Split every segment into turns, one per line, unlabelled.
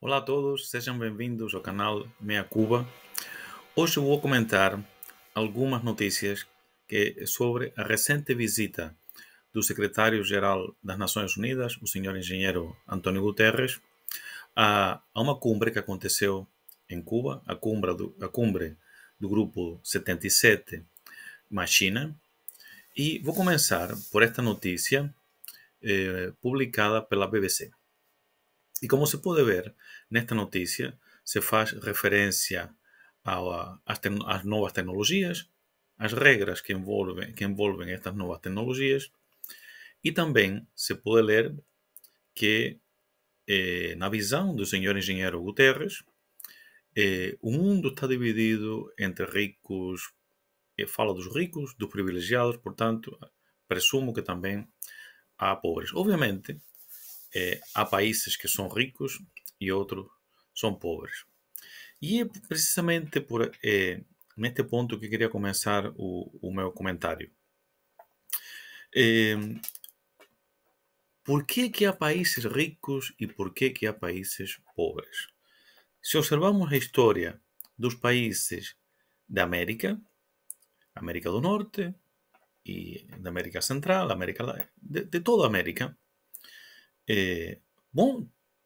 Olá a todos, sejam bem-vindos ao canal Meia Cuba. Hoje eu vou comentar algumas notícias sobre a recente visita do secretário-geral das Nações Unidas, o senhor engenheiro António Guterres, a uma cumbre que aconteceu em Cuba, a cumbre do Grupo 77 mais China. E vou começar por esta notícia publicada pela BBC. E como se pode ver nesta notícia, se faz referência às novas tecnologias, às regras que envolvem estas novas tecnologias, e também se pode ler que, na visão do senhor engenheiro Guterres, o mundo está dividido entre ricos, fala dos ricos, dos privilegiados, portanto, presumo que também há pobres. Obviamente, há países que são ricos e outros são pobres. E é precisamente neste ponto que queria começar o meu comentário. Por que há países ricos e por que há países pobres? Se observamos a história dos países da América do Norte e da América Central, de toda a América,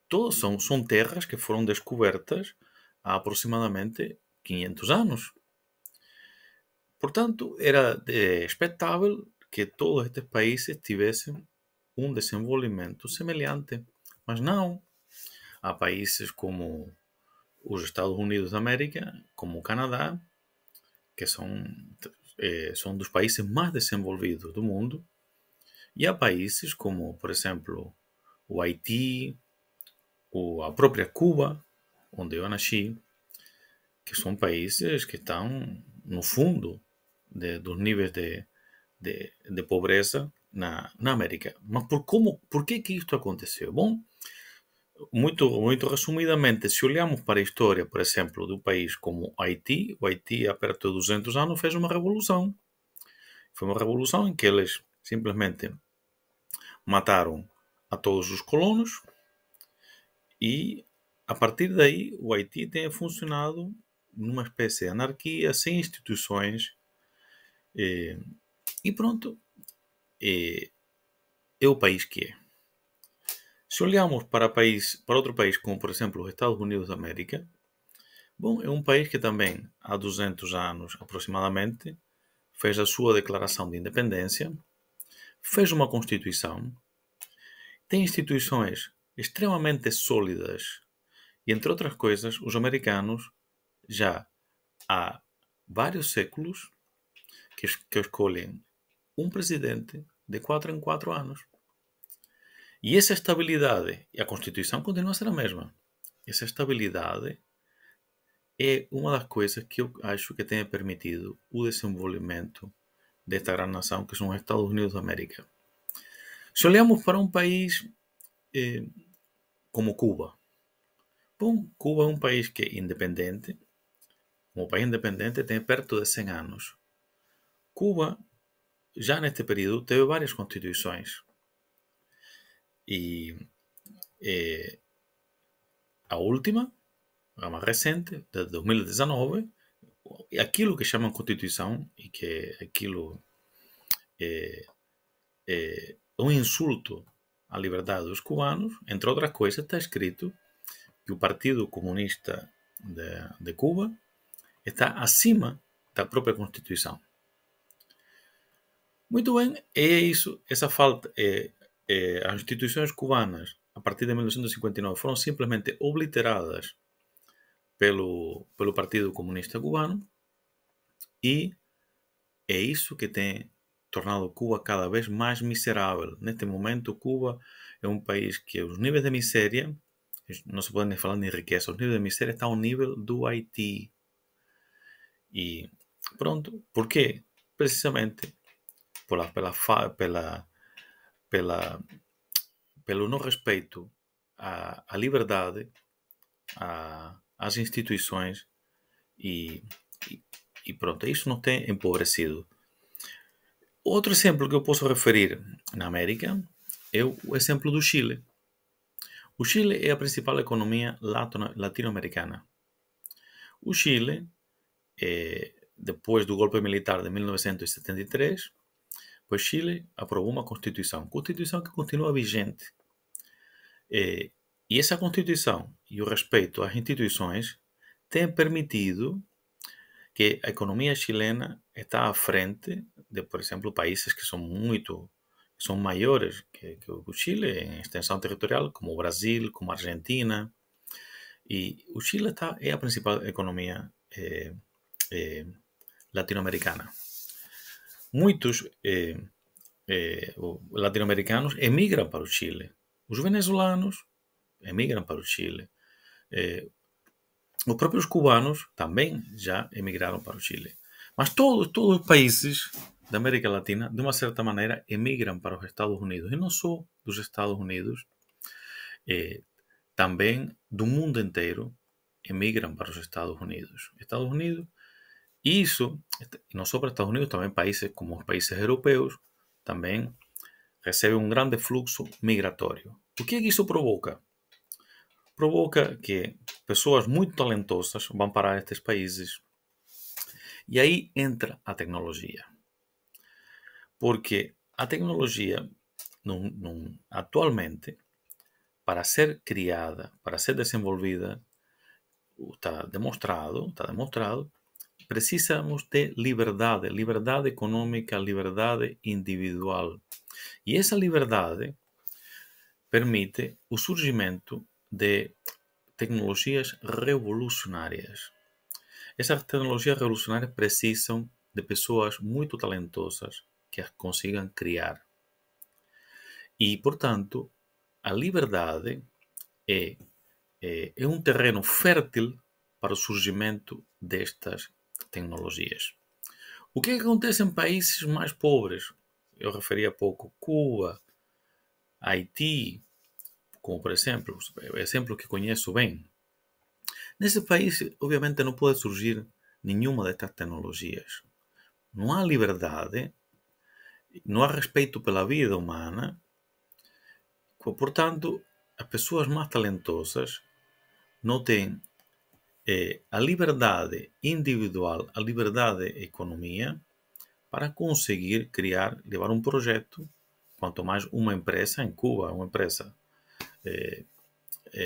todos são terras que foram descobertas há aproximadamente 500 anos. Portanto, era expectável que todos estes países tivessem um desenvolvimento semelhante. Mas não. Há países como os Estados Unidos da América, como o Canadá, que são dos países mais desenvolvidos do mundo. E há países como, por exemplo, o Haiti, ou a própria Cuba, onde eu nasci, que são países que estão no fundo dos níveis de pobreza na América. Mas por que isto aconteceu? Bom, muito resumidamente, se olharmos para a história, por exemplo, do país como Haiti, o Haiti há perto de 200 anos fez uma revolução. Foi uma revolução em que eles simplesmente mataram a todos os colonos e, a partir daí, o Haiti tem funcionado numa espécie de anarquia, sem instituições, e pronto, é o país que é. Se olharmos para outro país, como por exemplo os Estados Unidos da América, bom, é um país que também há 200 anos aproximadamente fez a sua declaração de independência, fez uma constituição, tem instituições extremamente sólidas e, entre outras coisas, os americanos já há vários séculos que escolhem um presidente de 4 em 4 anos. E essa estabilidade, e a Constituição continua a ser a mesma, essa estabilidade é uma das coisas que eu acho que tem permitido o desenvolvimento desta grande nação que são os Estados Unidos da América. Se olhamos para um país como Cuba, bom, Cuba é um país que é independente, como país independente tem perto de 100 anos. Cuba, já neste período, teve várias constituições. E a última, a mais recente, de 2019, aquilo que chamam Constituição, e que aquilo é um insulto à liberdade dos cubanos, entre outras coisas, está escrito que o Partido Comunista de Cuba está acima da própria Constituição. Muito bem, é isso, essa falta, as instituições cubanas, a partir de 1959, foram simplesmente obliteradas pelo Partido Comunista Cubano, e é isso que tem tornado Cuba cada vez mais miserável. Neste momento, Cuba é um país que os níveis de miséria, não se pode nem falar de riqueza, os níveis de miséria estão ao nível do Haiti. E pronto, por quê? Precisamente pelo não respeito à liberdade, às instituições, e pronto, isso nos tem empobrecido. Outro exemplo que eu posso referir na América é o exemplo do Chile. O Chile é a principal economia latino-americana. O Chile, depois do golpe militar de 1973, pois Chile aprovou uma Constituição que continua vigente. E essa Constituição e o respeito às instituições têm permitido que a economia chilena está à frente de, por exemplo, países que são maiores que o Chile em extensão territorial, como o Brasil, como a Argentina. E o Chile é a principal economia latino-americana. Muitos latino-americanos emigram para o Chile. Os venezuelanos emigram para o Chile. Os próprios cubanos também já emigraram para o Chile. Mas todos os países da América Latina, de uma certa maneira, emigram para os Estados Unidos. E não só dos Estados Unidos, também do mundo inteiro emigram para os Estados Unidos. Estados Unidos, e isso, não só para os Estados Unidos, também países como os países europeus, também recebem um grande fluxo migratório. O que isso provoca? Provoca que pessoas muito talentosas vão para estes países. E aí entra a tecnologia. Porque a tecnologia, atualmente, para ser criada, para ser desenvolvida, está demonstrado, precisamos de liberdade econômica, liberdade individual. E essa liberdade permite o surgimento de tecnologias revolucionárias. Essas tecnologias revolucionárias precisam de pessoas muito talentosas que as consigam criar. E, portanto, a liberdade é um terreno fértil para o surgimento destas tecnologias. O que acontece em países mais pobres? Eu referi há pouco Cuba, Haiti, como por exemplo, exemplo que conheço bem. Nesse país, obviamente, não pode surgir nenhuma destas tecnologias. Não há liberdade, não há respeito pela vida humana. Portanto, as pessoas mais talentosas não têm a liberdade individual, a liberdade economia para conseguir levar um projeto, quanto mais uma empresa em Cuba, uma empresa.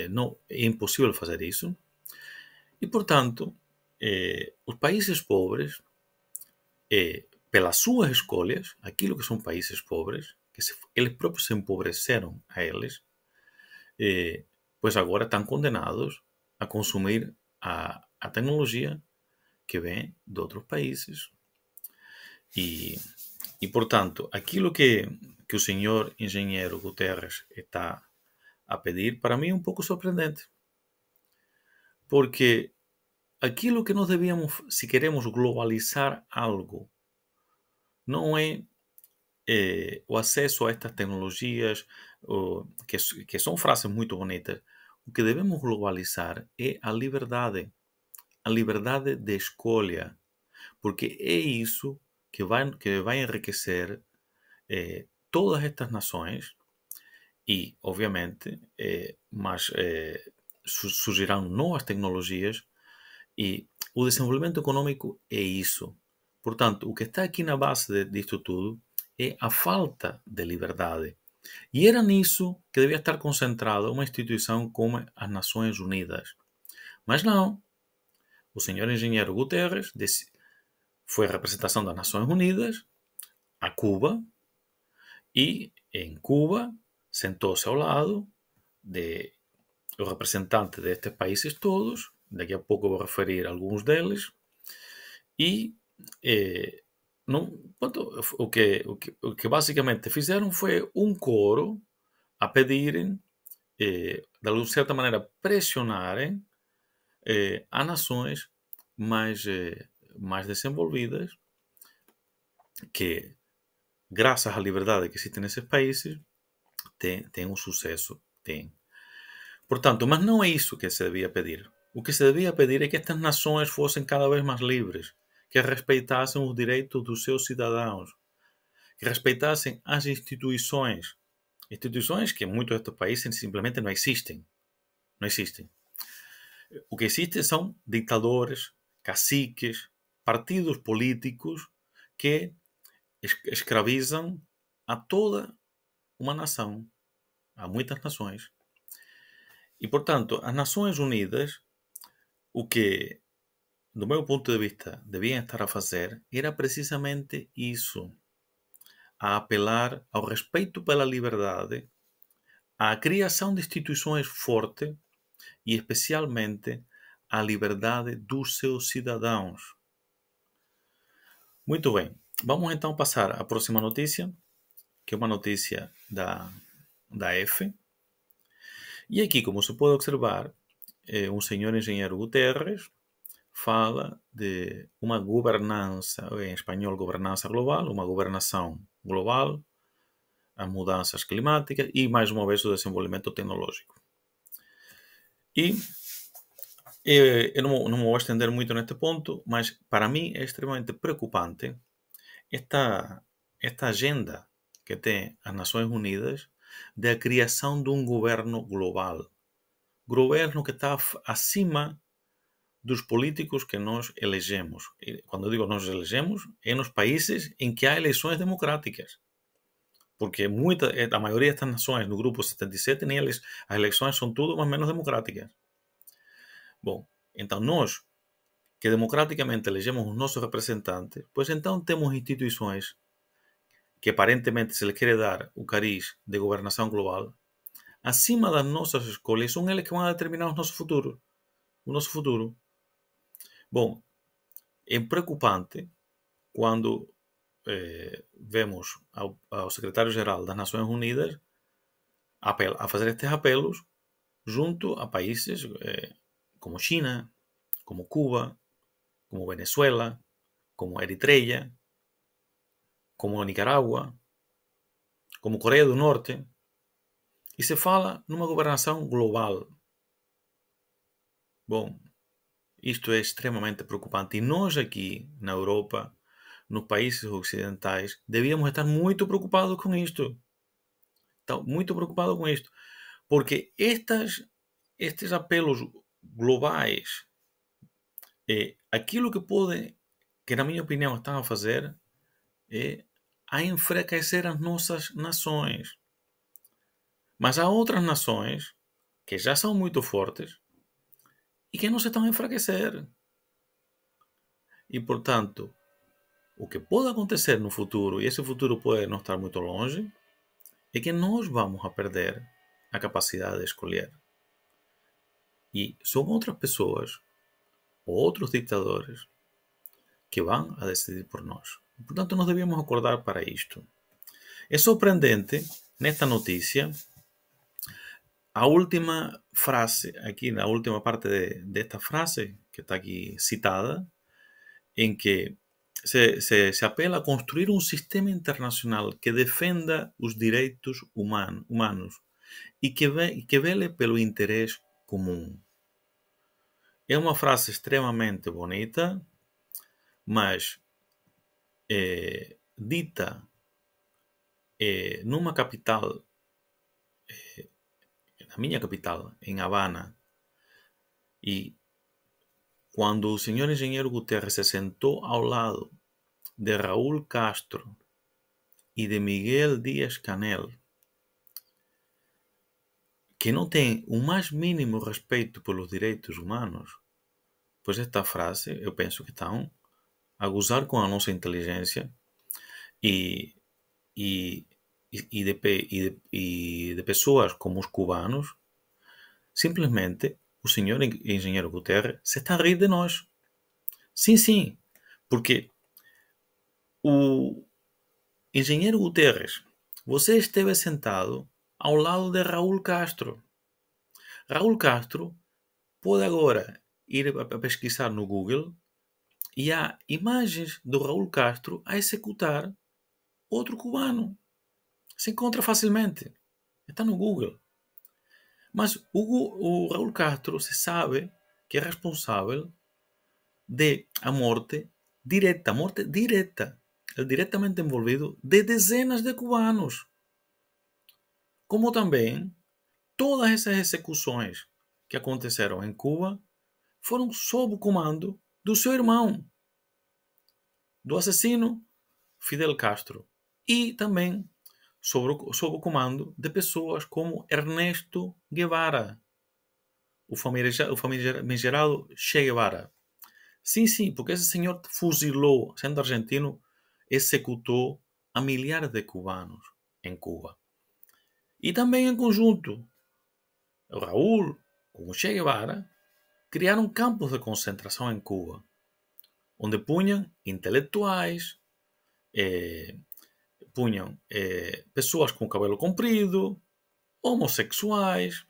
Não, é impossível fazer isso. E, portanto, os países pobres, pelas suas escolhas, aquilo que são países pobres, eles próprios se empobreceram a eles, pois agora estão condenados a consumir a tecnologia que vem de outros países. E portanto, aquilo que o senhor engenheiro Guterres está a pedir, para mim é um pouco surpreendente. Porque aquilo que nós devíamos, se queremos globalizar algo, não é o acesso a estas tecnologias, que são frases muito bonitas. O que devemos globalizar é a liberdade de escolha, porque é isso que vai enriquecer todas estas nações e, obviamente, surgirão novas tecnologias e o desenvolvimento econômico é isso. Portanto, o que está aqui na base disto tudo é a falta de liberdade. E era nisso que devia estar concentrada uma instituição como as Nações Unidas. Mas não. O senhor engenheiro Guterres foi a representação das Nações Unidas a Cuba e, em Cuba, sentou-se ao lado do representante destes países todos. Daqui a pouco vou referir alguns deles. E o que basicamente fizeram foi um coro a pedirem, de certa maneira, pressionarem a nações mais desenvolvidas que, graças à liberdade que existe nesses países, tem um sucesso. Portanto, mas não é isso que se devia pedir. O que se devia pedir é que estas nações fossem cada vez mais livres, que respeitassem os direitos dos seus cidadãos, que respeitassem as instituições Instituições que em muitos destes países simplesmente não existem. Não existem. O que existe são ditadores, caciques, partidos políticos que escravizam a toda uma nação, a muitas nações. E, portanto, as Nações Unidas, o que, do meu ponto de vista, deviam estar a fazer era precisamente isso, a apelar ao respeito pela liberdade, à criação de instituições fortes e, especialmente, à liberdade dos seus cidadãos. Muito bem, vamos então passar à próxima notícia, que é uma notícia da F. E aqui, como se pode observar, um senhor engenheiro Guterres fala de uma governança, em espanhol, governança global, uma governação global, as mudanças climáticas e, mais uma vez, o desenvolvimento tecnológico. E eu não me vou estender muito neste ponto, mas para mim é extremamente preocupante esta agenda que tem as Nações Unidas da criação de um governo global. Governo que está acima dos políticos que nós elegemos. E quando eu digo nós elegemos, é nos países em que há eleições democráticas. Porque a maioria destas nações, no grupo 77, nem as eleições são tudo mais ou menos democráticas. Bom, então nós, que democraticamente elegemos os nossos representantes, pois então temos instituições que aparentemente se lhe quer dar o cariz de governação global, acima das nossas escolhas, são eles que vão determinar o nosso futuro. O nosso futuro. Bom, é preocupante quando vemos ao secretário-geral das Nações Unidas a fazer estes apelos junto a países como China, como Cuba, como Venezuela, como Eritreia, como Nicarágua, como Coreia do Norte, e se fala numa governação global. Bom, isto é extremamente preocupante. E nós aqui na Europa, nos países ocidentais, devíamos estar muito preocupados com isto. Então, muito preocupados com isto. Porque estes apelos globais, aquilo que na minha opinião estão a fazer, é a enfraquecer as nossas nações. Mas há outras nações que já são muito fortes e que não se estão a enfraquecer. E, portanto, o que pode acontecer no futuro, e esse futuro pode não estar muito longe, é que nós vamos a perder a capacidade de escolher. E são outras pessoas, ou outros ditadores, que vão a decidir por nós. Portanto, nós devíamos acordar para isto. É surpreendente, nesta notícia, a última frase, aqui na última parte desta frase, que está aqui citada, em que se apela a construir um sistema internacional que defenda os direitos humanos e que vele pelo interesse comum. É uma frase extremamente bonita, mas dita numa capital, na minha capital, em Havana, e quando o senhor engenheiro Guterres se sentou ao lado de Raúl Castro e de Miguel Díaz-Canel, que não tem o mais mínimo respeito pelos direitos humanos, pois esta frase, eu penso que estão a gozar com a nossa inteligência e de pessoas como os cubanos, simplesmente o senhor engenheiro Guterres se está a rir de nós. Sim, sim, porque o engenheiro Guterres, você esteve sentado ao lado de Raúl Castro. Raúl Castro pode agora ir a pesquisar no Google e há imagens do Raúl Castro a executar outro cubano. Se encontra facilmente. Está no Google. Mas o Raúl Castro se sabe que é responsável de a morte direta, é diretamente envolvido de dezenas de cubanos. como também todas essas execuções que aconteceram em Cuba foram sob o comando do seu irmão, do assassino Fidel Castro, e também sob o comando de pessoas como Ernesto Guevara, o famigerado Che Guevara. Sim, porque esse senhor fuzilou, sendo argentino, executou a milhares de cubanos em Cuba. E também em conjunto, o Raúl com o Che Guevara criaram campos de concentração em Cuba, onde punham intelectuais, punham pessoas com cabelo comprido, homossexuais,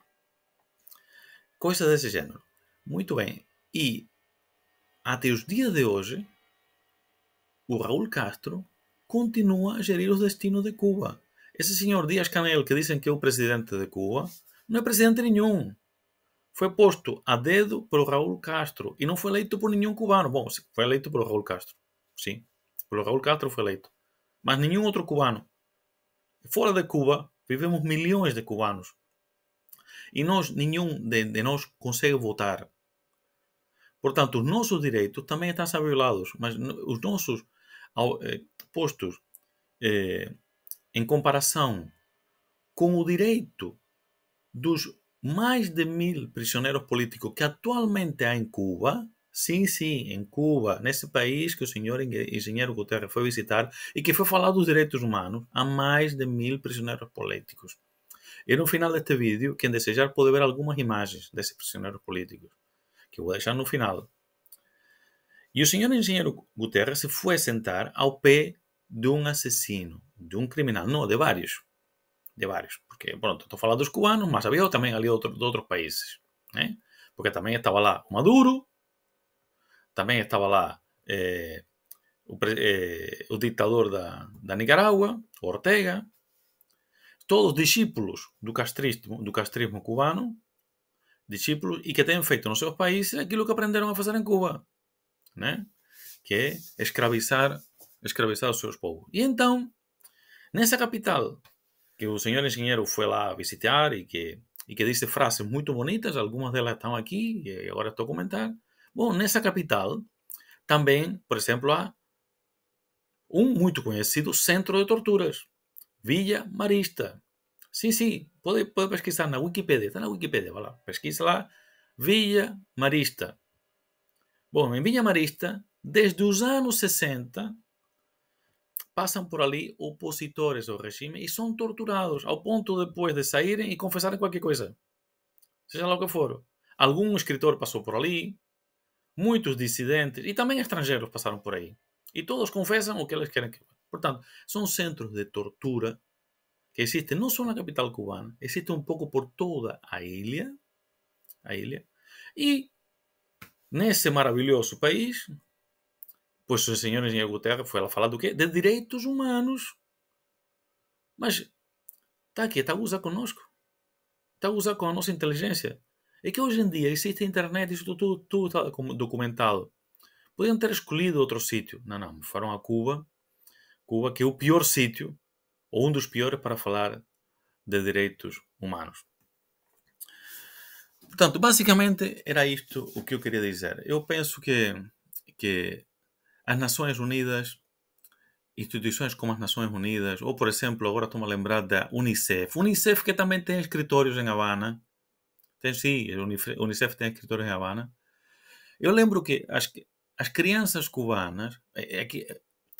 coisas desse gênero. Muito bem. E até os dias de hoje, o Raúl Castro continua a gerir os destinos de Cuba. Esse senhor Díaz-Canel, que dizem que é o presidente de Cuba, não é presidente nenhum. Foi posto a dedo pelo Raúl Castro e não foi eleito por nenhum cubano. Bom, foi eleito pelo Raúl Castro. Sim, pelo Raúl Castro foi eleito. Mas nenhum outro cubano. Fora de Cuba, vivemos milhões de cubanos. E nenhum de nós consegue votar. Portanto, os nossos direitos também estão violados, mas os nossos postos em comparação com o direito dos mais de 1000 prisioneiros políticos que atualmente há em Cuba, sim, em Cuba, nesse país que o senhor engenheiro Guterres foi visitar e que foi falar dos direitos humanos, há mais de 1000 prisioneiros políticos. E no final deste vídeo, quem desejar pode ver algumas imagens desses prisioneiros políticos, que eu vou deixar no final. E o senhor engenheiro Guterres se foi sentar ao pé de um assassino, de um criminal, não, de vários, porque, pronto, estou a falar dos cubanos, mas havia também ali de outros países, né? Porque também estava lá o Maduro, também estava lá o ditador da Nicarágua, Ortega, todos discípulos do castrismo cubano, discípulos e que têm feito nos seus países aquilo que aprenderam a fazer em Cuba, né? Que é escravizar os seus povos. E então, nessa capital, que o senhor engenheiro foi lá visitar e que disse frases muito bonitas, algumas delas estão aqui e agora estou a comentar. Bom, nessa capital também, por exemplo, há um muito conhecido centro de torturas, Villa Marista. Sim, pode pesquisar na Wikipedia, está na Wikipedia, vai lá, pesquisa lá, Villa Marista. Bom, em Villa Marista, desde os anos 60, passam por ali opositores ao regime e são torturados ao ponto depois de saírem e confessarem qualquer coisa. Seja lá o que for. Algum escritor passou por ali, muitos dissidentes e também estrangeiros passaram por aí. E todos confessam o que eles querem. Portanto, são centros de tortura que existem não só na capital cubana, existem um pouco por toda a ilha. E nesse maravilhoso país, pois o senhor engenheiro Guterres foi lá falar do quê? De direitos humanos. Mas está aqui, está a usar connosco. Está a usar com a nossa inteligência. É que hoje em dia existe a internet, isto tudo está documentado. Podiam ter escolhido outro sítio. Não, foram a Cuba. Cuba, que é o pior sítio, ou um dos piores, para falar de direitos humanos. Portanto, basicamente era isto o que eu queria dizer. Eu penso que as Nações Unidas, instituições como as Nações Unidas, ou por exemplo, agora estou-me a lembrar da Unicef. Unicef que também tem escritórios em Havana. Sim, a Unicef tem escritórios em Havana. Eu lembro que as crianças cubanas,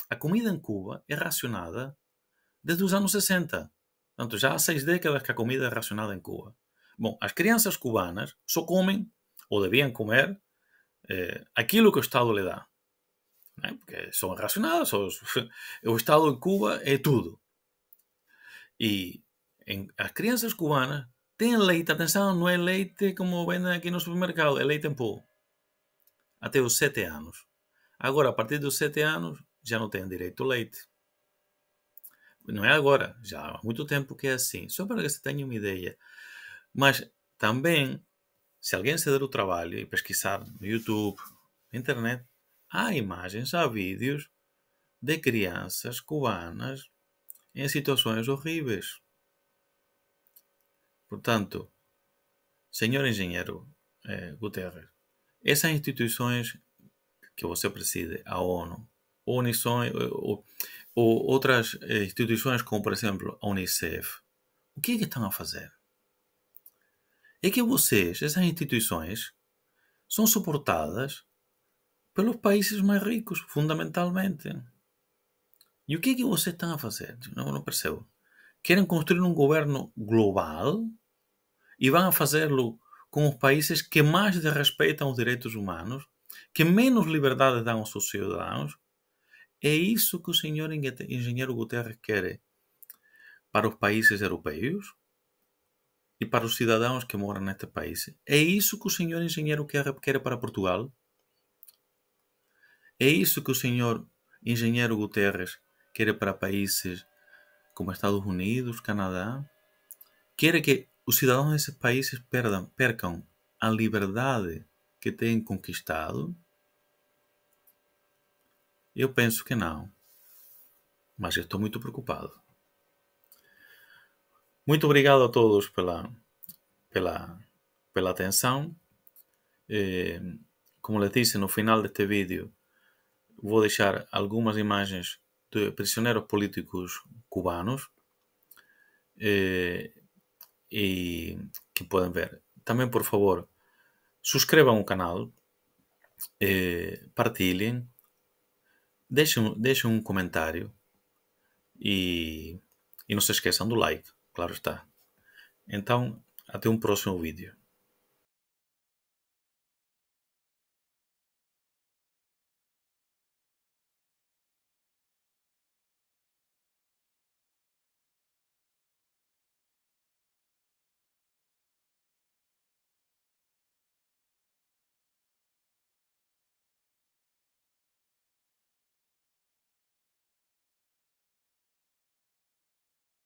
a comida em Cuba é racionada desde os anos 60. Portanto, já há 6 décadas que a comida é racionada em Cuba. Bom, as crianças cubanas só comem, ou deviam comer, aquilo que o Estado lhe dá. Né? Porque são racionadas. O Estado em Cuba é tudo. E as crianças cubanas têm leite, atenção, não é leite como vendem aqui no supermercado, é leite em pó. Até os 7 anos. Agora, a partir dos 7 anos, já não têm direito ao leite. Não é agora, já há muito tempo que é assim. Só para que você tenha uma ideia. Mas também, se alguém se der o trabalho e pesquisar no YouTube, na internet, há imagens, há vídeos de crianças cubanas em situações horríveis. Portanto, senhor engenheiro Guterres, essas instituições que você preside, a ONU, ou outras instituições como, por exemplo, a Unicef, o que é que estão a fazer? É que vocês, essas instituições, são suportadas pelos países mais ricos, fundamentalmente. E o que é que vocês estão a fazer? Não percebo. Querem construir um governo global e vão a fazê-lo com os países que mais desrespeitam os direitos humanos, que menos liberdade dão aos seus cidadãos. É isso que o senhor engenheiro Guterres quer para os países europeus e para os cidadãos que moram neste país. É isso que o senhor engenheiro quer para Portugal? É isso que o senhor engenheiro Guterres quer para países como Estados Unidos, Canadá? Quer que os cidadãos desses países percam a liberdade que têm conquistado? Eu penso que não, mas estou muito preocupado. Muito obrigado a todos pela atenção. Como les disse, no final deste vídeo vou deixar algumas imagens de prisioneiros políticos cubanos e que podem ver. Também, por favor, subscrevam o canal, partilhem, deixem um comentário e não se esqueçam do like, claro está. Então, até um próximo vídeo.